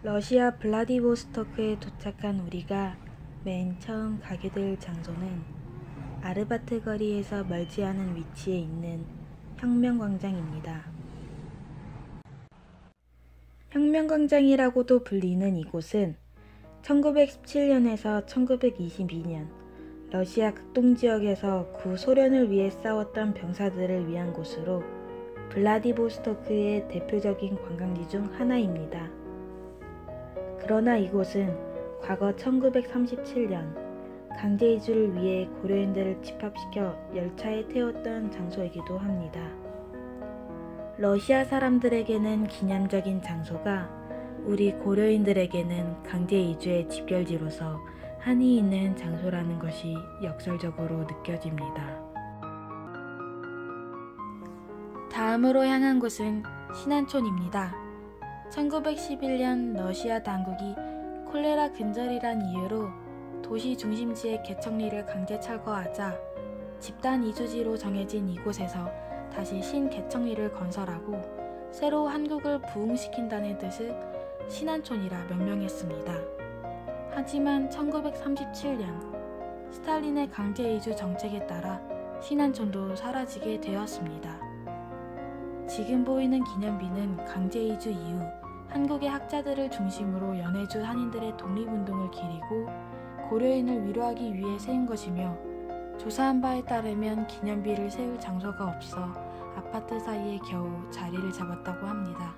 러시아 블라디보스토크에 도착한 우리가 맨 처음 가게 될 장소는 아르바트 거리에서 멀지 않은 위치에 있는 혁명광장입니다. 혁명광장이라고도 불리는 이곳은 1917년에서 1922년 러시아 극동지역에서 구소련을 위해 싸웠던 병사들을 위한 곳으로 블라디보스토크의 대표적인 관광지 중 하나입니다. 그러나 이곳은 과거 1937년 강제 이주를 위해 고려인들을 집합시켜 열차에 태웠던 장소이기도 합니다. 러시아 사람들에게는 기념적인 장소가 우리 고려인들에게는 강제 이주의 집결지로서 한이 있는 장소라는 것이 역설적으로 느껴집니다. 다음으로 향한 곳은 신안촌입니다. 1911년 러시아 당국이 콜레라 근절이란 이유로 도시 중심지의 개척리를 강제 철거하자 집단 이주지로 정해진 이곳에서 다시 신개척리를 건설하고 새로 한국을 부흥시킨다는 뜻의 신안촌이라 명명했습니다. 하지만 1937년 스탈린의 강제 이주 정책에 따라 신안촌도 사라지게 되었습니다. 지금 보이는 기념비는 강제 이주 이후 한국의 학자들을 중심으로 연해주 한인들의 독립운동을 기리고 고려인을 위로하기 위해 세운 것이며 조사한 바에 따르면 기념비를 세울 장소가 없어 아파트 사이에 겨우 자리를 잡았다고 합니다.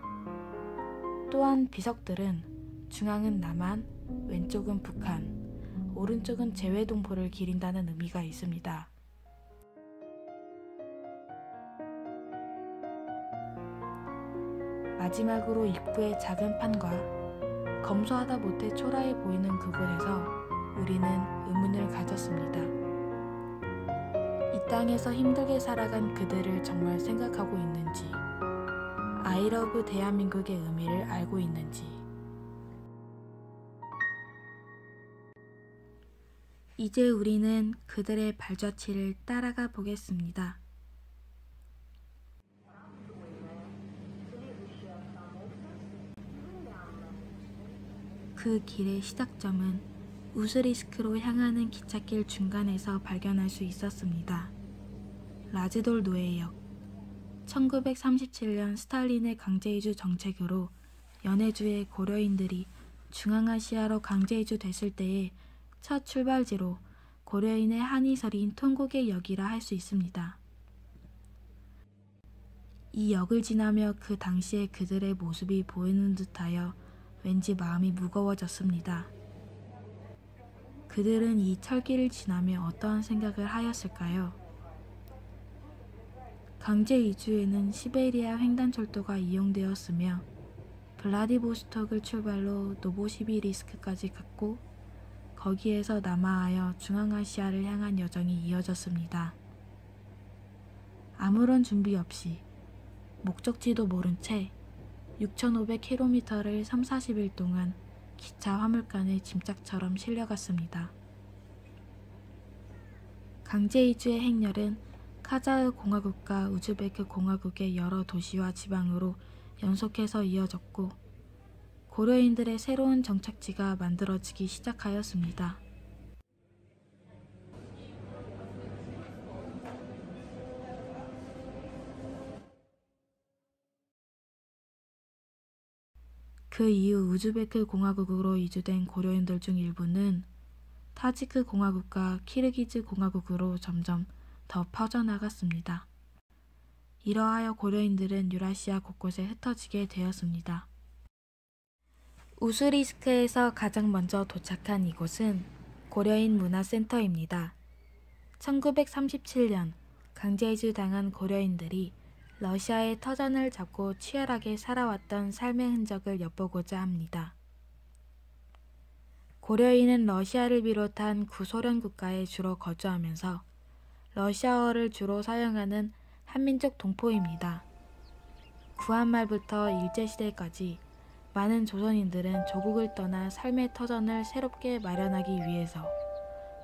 또한 비석들은 중앙은 남한, 왼쪽은 북한, 오른쪽은 재외동포를 기린다는 의미가 있습니다. 마지막으로 입구의 작은 판과 검소하다 못해 초라해 보이는 그곳에서 우리는 의문을 가졌습니다. 이 땅에서 힘들게 살아간 그들을 정말 생각하고 있는지, I love 대한민국의 의미를 알고 있는지. 이제 우리는 그들의 발자취를 따라가 보겠습니다. 그 길의 시작점은 우스리스크로 향하는 기찻길 중간에서 발견할 수 있었습니다. 라즈돌 노예역. 1937년 스탈린의 강제이주 정책으로 연해주의 고려인들이 중앙아시아로 강제이주 됐을 때의 첫 출발지로 고려인의 한이설인 통곡의 역이라 할 수 있습니다. 이 역을 지나며 그 당시의 그들의 모습이 보이는 듯하여 왠지 마음이 무거워졌습니다. 그들은 이 철길을 지나며 어떠한 생각을 하였을까요? 강제 이주에는 시베리아 횡단철도가 이용되었으며 블라디보스톡을 출발로 노보시비리스크까지 갔고 거기에서 남하하여 중앙아시아를 향한 여정이 이어졌습니다. 아무런 준비 없이 목적지도 모른 채 6,500km를 3-40일 동안 기차 화물칸에 짐짝처럼 실려갔습니다. 강제 이주의 행렬은 카자흐 공화국과 우즈베크 공화국의 여러 도시와 지방으로 연속해서 이어졌고 고려인들의 새로운 정착지가 만들어지기 시작하였습니다. 그 이후 우즈베크 공화국으로 이주된 고려인들 중 일부는 타지크 공화국과 키르기즈 공화국으로 점점 더 퍼져나갔습니다. 이러하여 고려인들은 유라시아 곳곳에 흩어지게 되었습니다. 우스리스크에서 가장 먼저 도착한 이곳은 고려인 문화센터입니다. 1937년 강제이주 당한 고려인들이 러시아의 터전을 잡고 치열하게 살아왔던 삶의 흔적을 엿보고자 합니다. 고려인은 러시아를 비롯한 구소련 국가에 주로 거주하면서 러시아어를 주로 사용하는 한민족 동포입니다. 구한말부터 일제시대까지 많은 조선인들은 조국을 떠나 삶의 터전을 새롭게 마련하기 위해서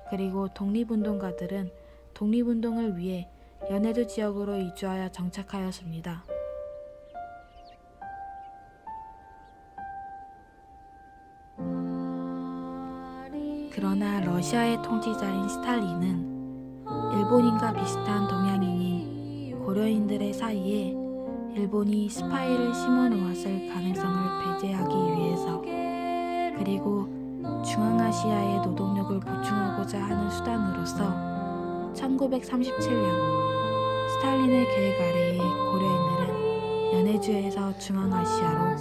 그리고 독립운동가들은 독립운동을 위해 연해주 지역으로 이주하여 정착하였습니다. 그러나 러시아의 통치자인 스탈린은 일본인과 비슷한 동양인인 고려인들의 사이에 일본이 스파이를 심어놓았을 가능성을 배제하기 위해서, 그리고 중앙아시아의 노동력을 보충하고자 하는 수단으로서 1937년 스탈린의 계획 아래에 고려인들은 연해주에서 중앙아시아로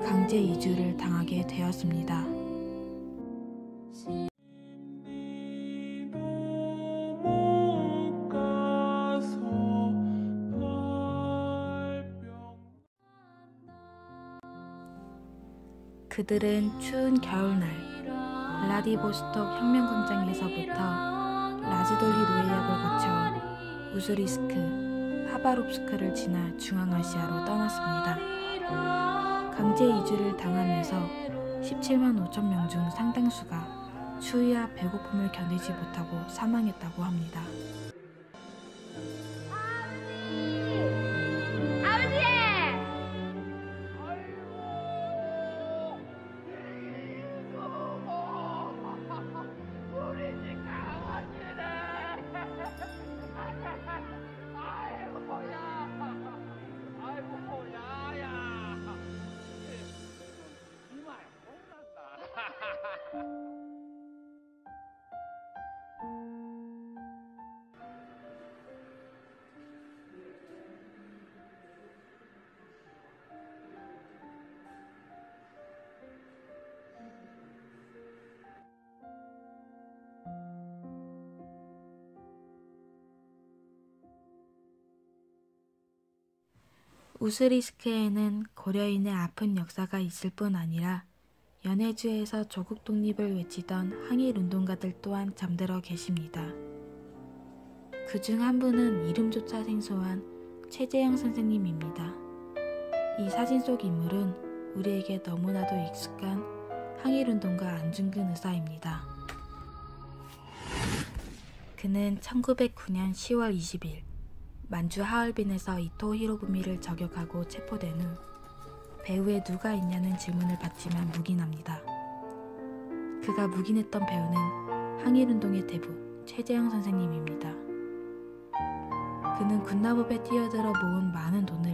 강제 이주를 당하게 되었습니다. 그들은 추운 겨울날 블라디보스톡 혁명광장에서부터 라즈돌리 노예역을 거쳐 우스리스크, 하바롭스크를 지나 중앙아시아로 떠났습니다. 강제 이주를 당하면서 17만 5천 명 중 상당수가 추위와 배고픔을 견디지 못하고 사망했다고 합니다. 우스리스크에는 고려인의 아픈 역사가 있을 뿐 아니라 연해주에서 조국 독립을 외치던 항일운동가들 또한 잠들어 계십니다. 그중 한 분은 이름조차 생소한 최재형 선생님입니다. 이 사진 속 인물은 우리에게 너무나도 익숙한 항일운동가 안중근 의사입니다. 그는 1909년 10월 20일 만주 하얼빈에서 이토 히로부미를 저격하고 체포된 후 배후에 누가 있냐는 질문을 받지만 묵인합니다. 그가 묵인했던 배우는 항일운동의 대부 최재형 선생님입니다. 그는 군납업에 뛰어들어 모은 많은 돈을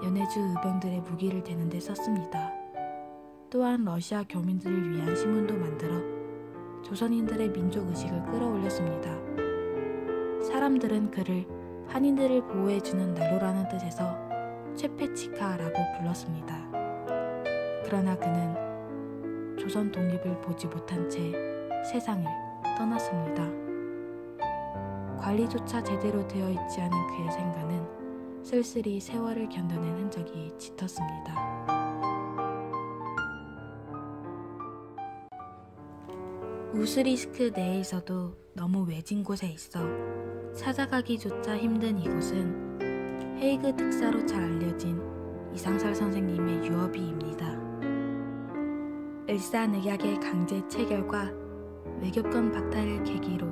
연해주 의병들의 무기를 대는 데 썼습니다. 또한 러시아 교민들을 위한 신문도 만들어 조선인들의 민족의식을 끌어올렸습니다. 사람들은 그를 한인들을 보호해주는 난로라는 뜻에서 최페치카라고 불렀습니다. 그러나 그는 조선 독립을 보지 못한 채 세상을 떠났습니다. 관리조차 제대로 되어 있지 않은 그의 생가는 쓸쓸히 세월을 견뎌낸 흔적이 짙었습니다. 우스리스크 내에서도 너무 외진 곳에 있어 찾아가기조차 힘든 이곳은 헤이그 특사로 잘 알려진 이상설 선생님의 유업이입니다. 일산의학의 강제 체결과 외교권 박탈을 계기로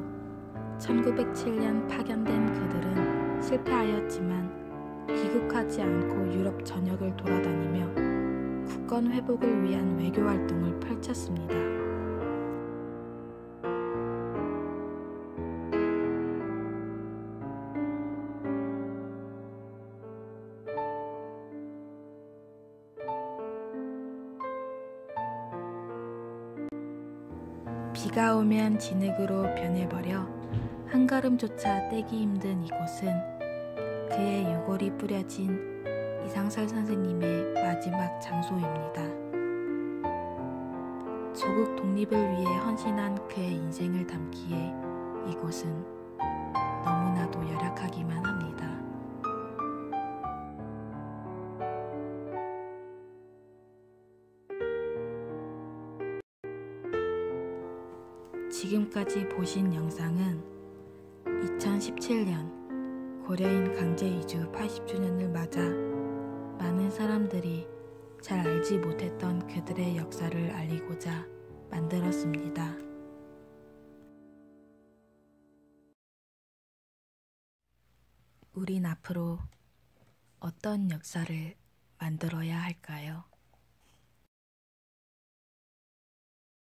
1907년 파견된 그들은 실패하였지만 귀국하지 않고 유럽 전역을 돌아다니며 국권 회복을 위한 외교 활동을 펼쳤습니다. 비가 오면 진흙으로 변해버려 한 걸음조차 떼기 힘든 이곳은 그의 유골이 뿌려진 이상설 선생님의 마지막 장소입니다. 조국 독립을 위해 헌신한 그의 인생을 담기에 이곳은 너무나도 열악하기만 합니다. 지금까지 보신 영상은 2017년 고려인 강제 이주 80주년을 맞아 많은 사람들이 잘 알지 못했던 그들의 역사를 알리고자 만들었습니다. 우린 앞으로 어떤 역사를 만들어야 할까요?